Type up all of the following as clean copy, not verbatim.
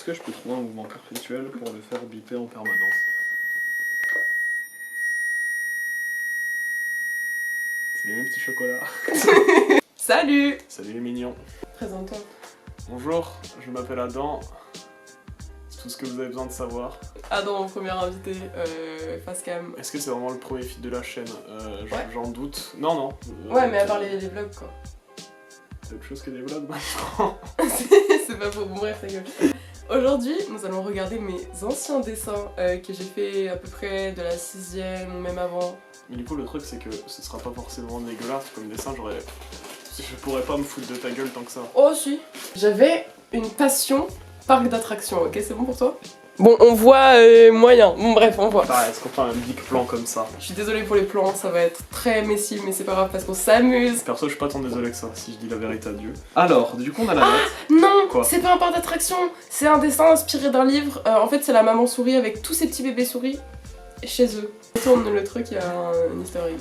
que je peux trouver un mouvement perpétuel pour le faire biper en permanence? Salut mes petits chocolats. Salut. Salut les mignons. Présente-toi. Bonjour, je m'appelle Adam. C'est tout ce que vous avez besoin de savoir. Adam, premier invité, face cam. Est-ce que c'est vraiment le premier feed de la chaîne? Ouais. J'en doute. Non, non. Ouais, mais à part les vlogs, quoi. C'est autre chose que des vlogs maintenant. C'est pas faux, bon bref, ta gueule. Aujourd'hui, nous allons regarder mes anciens dessins que j'ai fait à peu près de la 6ème ou même avant. Mais du coup, le truc, c'est que ce sera pas forcément dégueulasse comme dessin. Je pourrais pas me foutre de ta gueule tant que ça. Oh si. J'avais une passion parc d'attractions, ok, c'est bon pour toi? Bon, on voit moyen. Bon bref, on voit. Bah, est-ce qu'on fait un big plan comme ça? Je suis désolée pour les plans, ça va être très messy, mais c'est pas grave parce qu'on s'amuse. Perso, je suis pas tant désolé que ça, si je dis la vérité à Dieu. Alors, du coup, on a la note. Non, Quoi? c'est pas un parc d'attraction, c'est un dessin inspiré d'un livre. En fait, c'est la maman souris avec tous ses petits bébés souris chez eux. Tourne le truc, il y a un easter egg.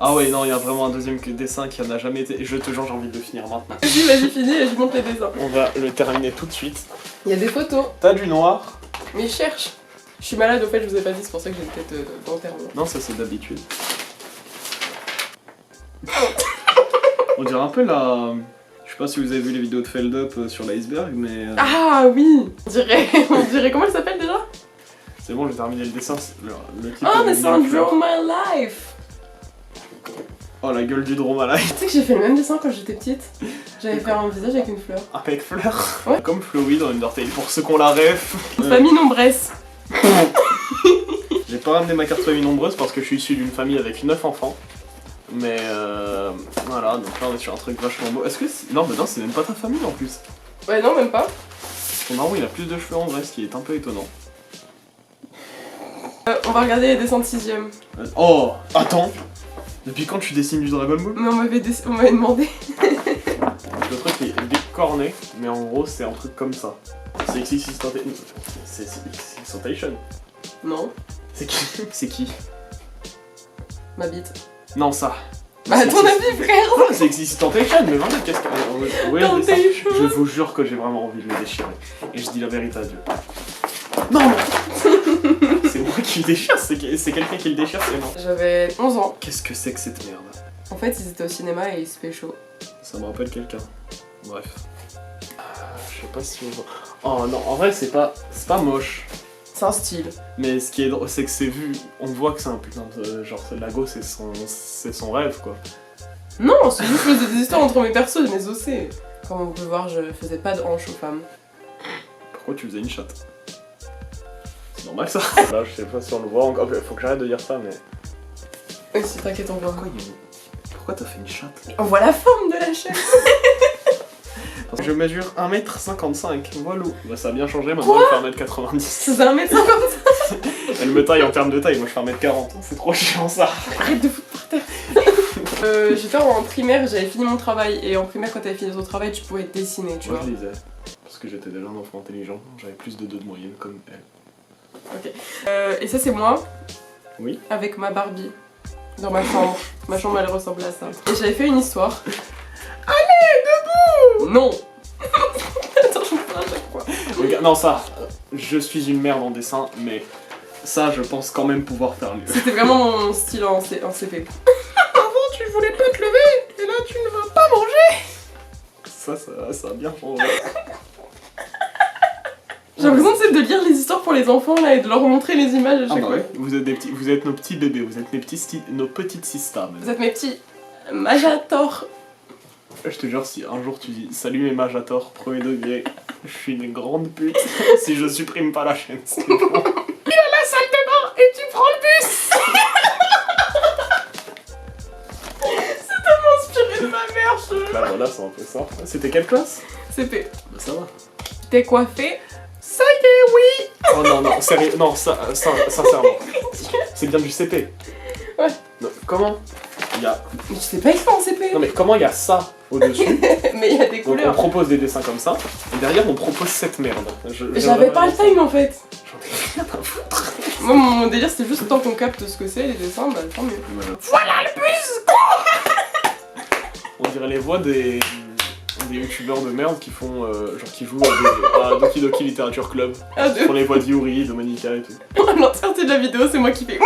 Ah ouais, non, il y a vraiment un deuxième dessin qui en a jamais été. Et je te jure, j'ai envie de le finir maintenant. Vas-y, finis et je monte les dessins. On va le terminer tout de suite. Il y a des photos, T'as du noir? mais cherche. Je suis malade, au fait, je vous ai pas dit, c'est pour ça que j'ai une tête dentaire. Non, ça c'est d'habitude. On dirait un peu la... Je sais pas si vous avez vu les vidéos de Feld Up sur l'iceberg, mais... Ah oui, on dirait, comment elle s'appelle déjà? C'est bon, j'ai terminé le dessin. Le type Oh, avait mais mis c'est un une fleur. Draw My Life. Oh, la gueule du Droma Light. Tu sais que j'ai fait le même dessin quand j'étais petite. J'avais fait un visage avec une fleur. Avec fleur. Ouais. Comme Flowey dans Undertale, pour ceux qu'on la ref. Famille nombresse. J'ai pas ramené ma carte famille nombreuse parce que je suis issu d'une famille avec 9 enfants. Mais voilà, donc là on est sur un truc vachement beau. Est-ce que c'est... Non, mais non, c'est même pas ta famille en plus. Ouais, non, même pas. Ton daron il a plus de cheveux en vrai, ce qui est un peu étonnant. On va regarder les dessins de 6ème. Oh, attends. Depuis quand tu dessines du Dragon Ball? Mais on m'avait demandé. Le truc est décorné, mais en gros c'est un truc comme ça. C'est Excitation. Non, C'est qui? C'est qui? ma bite. Non, ça. Bah, à ton avis, frère. C'est Excitation, mais vraiment, qu'est-ce que... Ouais, Dans mais ça, tes cheveux. je vous jure que j'ai vraiment envie de le déchirer. Et je dis la vérité à Dieu. Non. C'est moi qui le déchire, c'est quelqu'un qui le déchire, c'est moi. J'avais 11 ans. Qu'est-ce que c'est que cette merde? En fait, ils étaient au cinéma et ils se pécho. Ça me rappelle quelqu'un. Bref. Je sais pas si on voit... Oh non, en vrai c'est pas moche. C'est un style. Mais ce qui est drôle, c'est que c'est vu, on voit que c'est un putain de... Genre, Lago, c'est son rêve, quoi. Non, c'est juste que je faisais des histoires entre mes persos, mes OC. Comme vous pouvez voir, je faisais pas de hanches aux femmes. Pourquoi tu faisais une chatte? C'est normal, ça. Là, je sais pas si on le voit encore. Faut que j'arrête de dire ça, mais... Oui, si t'inquiète, on voit. Pourquoi t'as fait une chatte? On voit la forme de la chaise. Je mesure 1m55, voilà. Bah, ça a bien changé, maintenant elle fait 1m90. C'est 1m50. Elle me taille en termes de taille, moi je fais 1m40. C'est trop chiant ça. Arrête de foutre par terre. J'étais en primaire, j'avais fini mon travail. Et en primaire, quand t'avais fini ton travail, tu pouvais dessiner, tu Moi vois. je lisais. Parce que j'étais déjà un enfant intelligent, j'avais plus de 2 de moyenne comme elle. Ok. Et ça, c'est moi. Oui. Avec ma Barbie. Dans ma chambre. Ma chambre, elle ressemble à ça. Et j'avais fait une histoire. Allez, debout. Non. Attends, je me fais à chaque fois. Regarde, non ça, je suis une merde en dessin, mais ça je pense quand même pouvoir faire mieux. C'était vraiment mon style en CP. Avant, tu voulais pas te lever, et là, tu ne vas pas manger. Ça a bien changé. J'ai l'impression de lire les histoires pour les enfants là et de leur montrer les images à chaque fois. Ouais. Vous êtes nos petits bébés, vous êtes nos petites sistas. Vous êtes mes petits Majator. Je te jure, si un jour tu dis salut mes Majator, premier degré, je suis une grande pute si je supprime pas la chaîne. C'est bon. Il a la salle de bain et tu prends le bus. C'est tellement inspiré de ma mère, je... Bah voilà, c'est un peu ça. C'était quelle classe? CP. Bah ça va. T'es coiffé? Ça y est, oui. Oh non, non, sérieux, non, sincèrement. C'est bien du CP. Ouais. Non, comment? Il y a... Mais tu sais pas écrire en CP. Non mais comment il y a ça au-dessus? Mais il y a des Donc on couleurs. propose des dessins comme ça, et derrière on propose cette merde. J'avais pas le time en fait. J'en ai rien à foutre. Moi mon délire c'est juste tant qu'on capte ce que c'est les dessins, bah tant mieux. Voilà. Voilà le bus. On dirait les voix des des youtubeurs de merde qui font genre qui jouent à Doki Doki Literature Club. Ils font les voix d'Yuri, Dominica et tout. L'entièreté de la vidéo, c'est moi qui fais.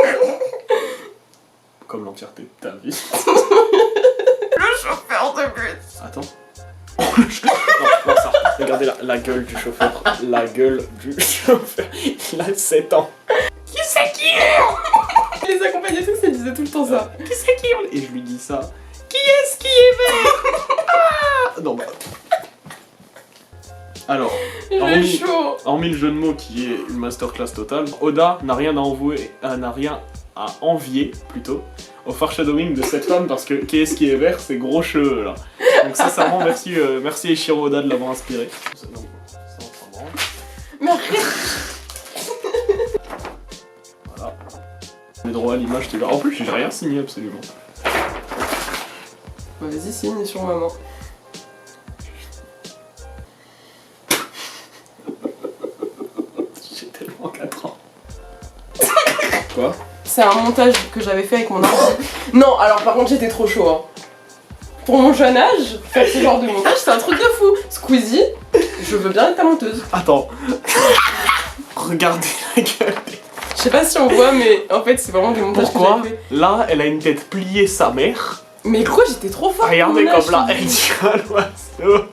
Comme l'entièreté de ta vie. Le chauffeur de bus. Attends. non, ça. Regardez la gueule du chauffeur. La gueule du chauffeur. Il a 7 ans. Qui c'est qui hurle? Les accompagnatrices, elles disaient tout le temps ça. Qui c'est qui hurle? Et je lui dis ça. Qui est-ce qui est vert? Ah non, bah. Alors, hormis le jeu de mots qui est une masterclass totale, Oda n'a rien à envier plutôt au foreshadowing de cette femme parce que qui est-ce qui est vert, c'est gros cheveux là. Donc sincèrement merci Eiichiro Oda de l'avoir inspiré. Donc, ça on s'en branle. Mais arrête. Voilà. J'ai droit à l'image qui va. En plus j'ai rien signé absolument. Bah, vas-y signe sur maman. J'ai tellement 4 ans. Quoi? C'est un montage que j'avais fait avec mon ordi. Non, alors par contre j'étais trop chaud. Hein. Pour mon jeune âge, faire ce genre de montage, c'est un truc de fou. Squeezie, je veux bien être ta monteuse. Attends. Regardez la gueule. Je sais pas si on voit, mais en fait c'est vraiment des montages Pourquoi que j'avais fait. Là, elle a une tête pliée sa mère. Mais pourquoi j'étais trop forte? Regardez comme là, elle dit à l'oiseau.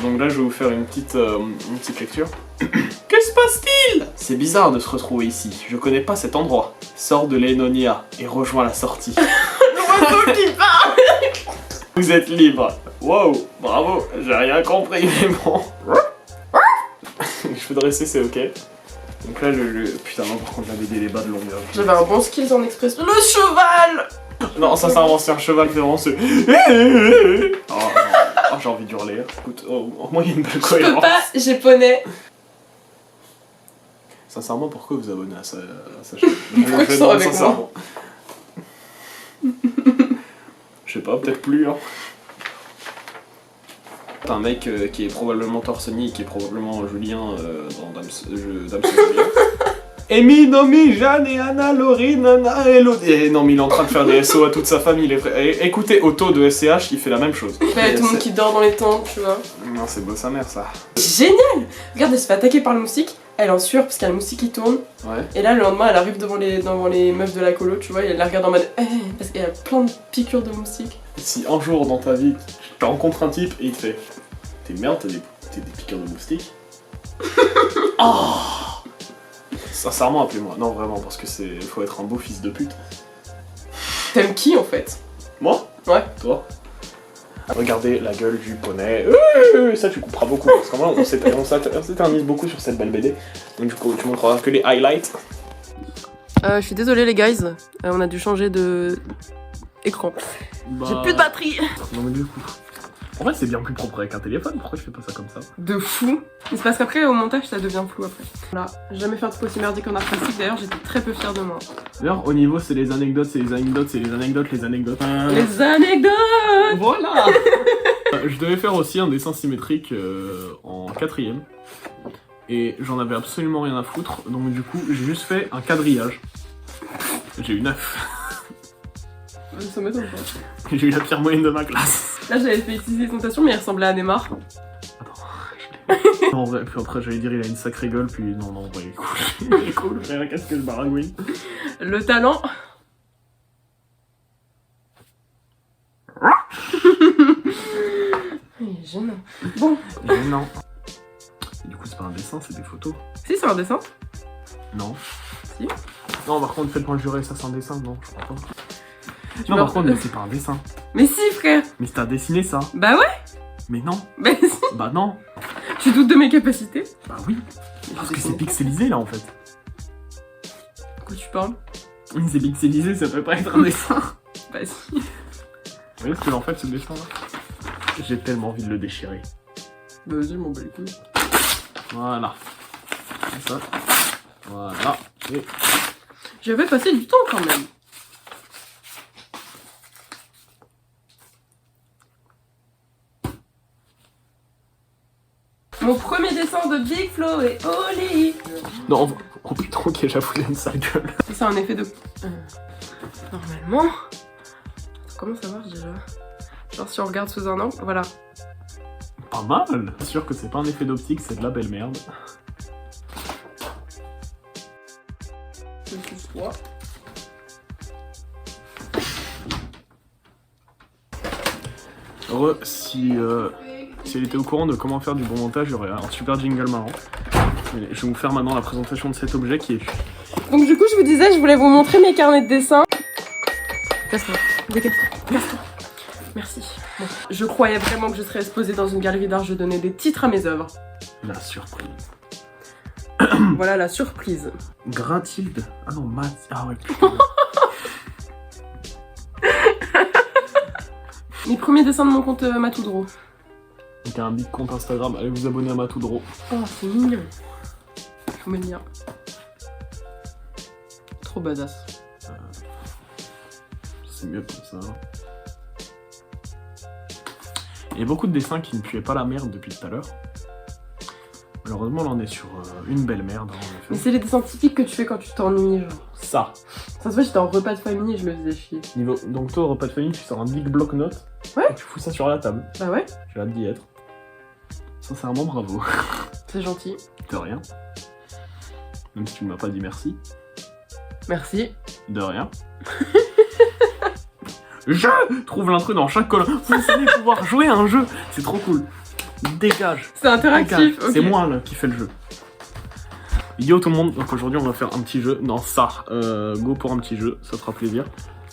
Donc là, je vais vous faire une petite lecture. Que se passe-t-il? C'est bizarre de se retrouver ici. Je connais pas cet endroit. Sors de l'Enonia et rejoins la sortie. L'oiseau qui parle. Vous êtes libre. Wow, bravo. J'ai rien compris, mais bon. Je peux dresser, c'est ok. Donc là, putain, non, par contre, la BD, les bas de longueur. J'avais un bon skills en expression. Le cheval. Non, ça, c'est un cheval, c'est vraiment ce. Oh, j'ai envie d'hurler. Écoute, au moins, il y a une belle cohérence. Je peux pas, japonais. Sincèrement, pourquoi vous abonnez à sa chaîne? Pourquoi tu sors avec moi? Je sais pas, peut-être plus, hein. T'as un mec qui est probablement Torsoni et qui est probablement Julien dans Dame Julien. Amy, Nomi, Jeanne et Anna, Laurine, Anna et Elodie. Non mais il est en train de faire des SO à toute sa famille. Écoutez, Otto de SCH, il fait la même chose. Ouais, tout le monde qui dort dans les tentes, tu vois. Non, c'est beau sa mère ça. Génial. Regarde, elle se fait attaquer par le moustique. Elle est en sueur parce qu'il y a le moustique qui tourne. Ouais. Et là, le lendemain, elle arrive devant les meufs de la colo, tu vois, et elle la regarde en mode parce qu'il y a plein de piqûres de moustiques. Si un jour dans ta vie, tu rencontres un type et il te fait t'es merde, t'as des piqûres de moustiques. Oh. Sincèrement, appelez-moi. Non, vraiment, parce que faut être un beau fils de pute. T'aimes qui en fait? Moi? Ouais. Toi? Regardez la gueule du poney. Ça, tu couperas beaucoup parce qu'en vrai, on s'éternise beaucoup sur cette belle BD. Donc, du coup, tu montreras que les highlights. Je suis désolée, les guys. On a dû changer de écran. J'ai plus de batterie. Non, mais du coup. En vrai, c'est bien plus propre avec un téléphone. Pourquoi je fais pas ça comme ça? De fou. Mais c'est parce qu'après, au montage, ça devient flou après. Voilà. Jamais fait un truc aussi merdique en art plastique. D'ailleurs, j'étais très peu fière de moi. D'ailleurs, au niveau, c'est les anecdotes, les anecdotes. Les anecdotes. Voilà. Je devais faire aussi un dessin symétrique en 4ème. Et j'en avais absolument rien à foutre. Donc du coup, j'ai juste fait un quadrillage. J'ai eu 9. Ça m'étonne pas. J'ai eu la pire moyenne de ma classe. Là, j'avais fait utiliser tentation, mais il ressemblait à Neymar. Attends, non, en vrai, puis après, j'allais dire il a une sacrée gueule, puis non, en vrai, il est cool. Il est cool, frère, qu'est-ce que je baragouine. Le talent. Il est gênant. Bon. Non. Du coup, c'est pas un dessin, c'est des photos. Si, c'est un dessin. Non. Si. Non, par contre, faites-moi jurer, ça c'est un dessin, non, je crois pas. Non, par contre, mais c'est pas un dessin. Mais si, frère. Mais t'as dessiné ça. Bah ouais. Mais non. Bah si. Bah non. Tu doutes de mes capacités? Bah oui. Parce que c'est pixelisé là en fait. De quoi tu parles? Oui, c'est pixelisé, ça peut pas être un dessin. Bah si. Vous voyez ce que en fait ce dessin là? J'ai tellement envie de le déchirer. Bah vas-y, m'en bats les couilles. Voilà. Comme ça. Voilà. Et... J'avais passé du temps quand même. Mon premier dessin de Big Flo et Oli. Non, oh putain, ok, j'avoue, il a une sale gueule. C'est un effet de... Normalement, comment ça marche déjà? Genre si on regarde sous un angle, voilà. Pas mal. C'est sûr que c'est pas un effet d'optique, c'est de la belle merde. Je suis toi. Heureux, si elle était au courant de comment faire du bon montage, il y aurait un super jingle marrant. Mais je vais vous faire maintenant la présentation de cet objet qui est... Donc du coup je vous disais, je voulais vous montrer mes carnets de dessin. Casse-toi, décale-toi, casse-toi. Merci. Bon. Je croyais vraiment que je serais exposée dans une galerie d'art, je donnais des titres à mes œuvres. La surprise. Voilà la surprise. Gratilde. Ah non, Math. Ah ouais, putain. Les premiers dessins de mon compte Matoudro. Donc un big compte Instagram, allez vous abonner à Matoudro. Oh c'est mignon. Je vous mets le lien. Trop badass. C'est mieux comme ça. Il y a beaucoup de dessins qui ne puaient pas la merde depuis tout à l'heure. Malheureusement, là on est sur une belle merde. Hein, en Mais effet. c'est les dessins typiques que tu fais quand tu t'ennuies, genre. Ça. Ça se voit, j'étais en repas de famille et je me faisais chier. Donc toi, au repas de famille, tu sors un big bloc-notes. Ouais. Et tu fous ça sur la table. Bah ouais, J'ai hâte d'y être. Sincèrement, bravo. c'est gentil. De rien. Même si tu ne m'as pas dit merci. Merci. De rien. Je trouve l'intrus dans chaque colonne. Vous allez pouvoir jouer à un jeu. C'est trop cool. Dégage. C'est interactif, ok. C'est moi là qui fais le jeu. Yo tout le monde, donc aujourd'hui on va faire un petit jeu. Non ça, go pour un petit jeu, ça fera plaisir.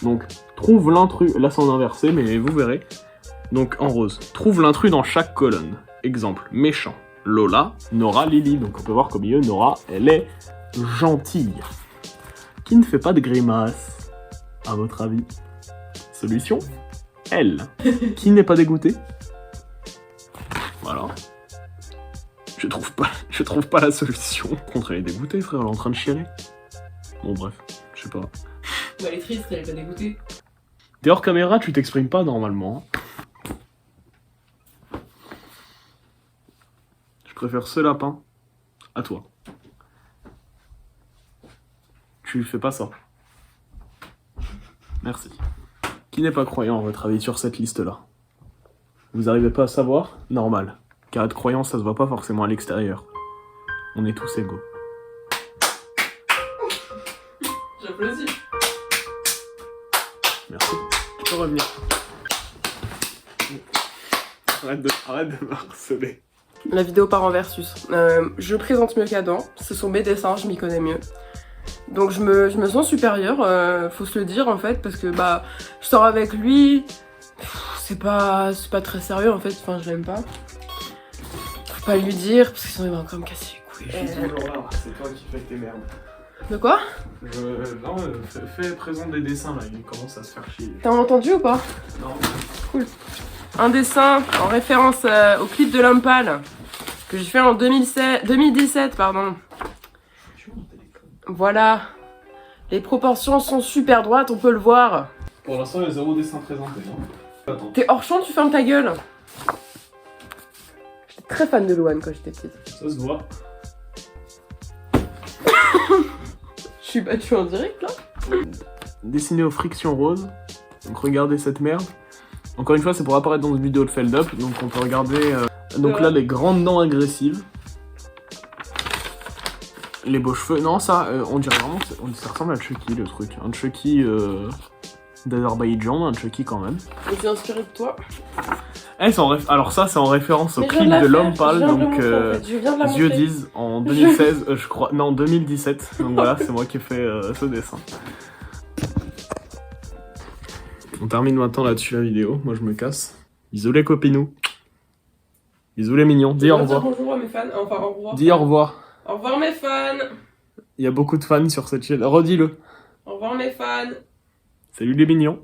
Donc trouve l'intrus, là c'est en inversé mais vous verrez. Donc en rose, trouve l'intrus dans chaque colonne. Exemple, méchant, Lola, Nora, Lily. Donc on peut voir qu'au milieu Nora, elle est gentille. Qui ne fait pas de grimace, à votre avis? Solution, elle. Qui n'est pas dégoûtée? Voilà. Je trouve pas la solution. Contre elle est dégoûtée, frère, elle est en train de chialer. Bon bref, je sais pas. Bah elle est triste, elle est pas dégoûtée. T'es hors caméra, tu t'exprimes pas normalement. Je préfère ce lapin à toi. Tu fais pas ça. Merci. Qui n'est pas croyant, à votre avis, sur cette liste-là? Vous arrivez pas à savoir? Normal. Car être croyant, ça se voit pas forcément à l'extérieur. On est tous égaux. J'applaudis. Merci. Tu peux revenir. Arrête de me harceler. La vidéo part en versus. Je présente mieux qu'Adam, ce sont mes dessins, je m'y connais mieux. Donc je me sens supérieure, faut se le dire en fait, parce que bah je sors avec lui, c'est pas très sérieux en fait, enfin je l'aime pas. Faut pas lui dire, parce que sinon il va encore me casser les couilles. Je suis toujours là, c'est toi qui fais tes merdes. De quoi? Non, fais présent des dessins là, il commence à se faire chier. T'as entendu ou pas? Non. Cool. Un dessin en référence au clip de L'Homme Pâle, que j'ai fait en 2017, pardon. Voilà. Les proportions sont super droites, on peut le voir. Pour l'instant, il y a 0 dessin présenté. Attends. T'es hors champ, tu fermes ta gueule. J'étais très fan de Louane quand j'étais petite. Ça se voit. Je suis battue en direct là. Dessiné aux frictions roses. Donc regardez cette merde. Encore une fois, c'est pour apparaître dans une vidéo de Feld Up. Donc on peut regarder. Donc là, les grandes dents agressives. Les beaux cheveux. Non, ça, on dirait vraiment. Ça ressemble à Chucky le truc. Un Chucky d'Azerbaïdjan, un Chucky quand même. Et c'est inspiré de toi. Alors ça, c'est en référence au Mais je clip viens de la L'Homme faire, Pâle. je viens de Donc le montrer, en fait. Je viens de la Dieu montrer. dise en 2016, je crois. Non, 2017. Donc voilà, c'est moi qui ai fait ce dessin. On termine maintenant là-dessus la vidéo. Moi, je me casse. Bisous les copinous. Bisous les mignons. Dis au revoir. Bonjour à mes fans. Enfin, au revoir. Dis au revoir. Au revoir mes fans. Il y a beaucoup de fans sur cette chaîne. Redis-le. Au revoir mes fans. Salut les mignons.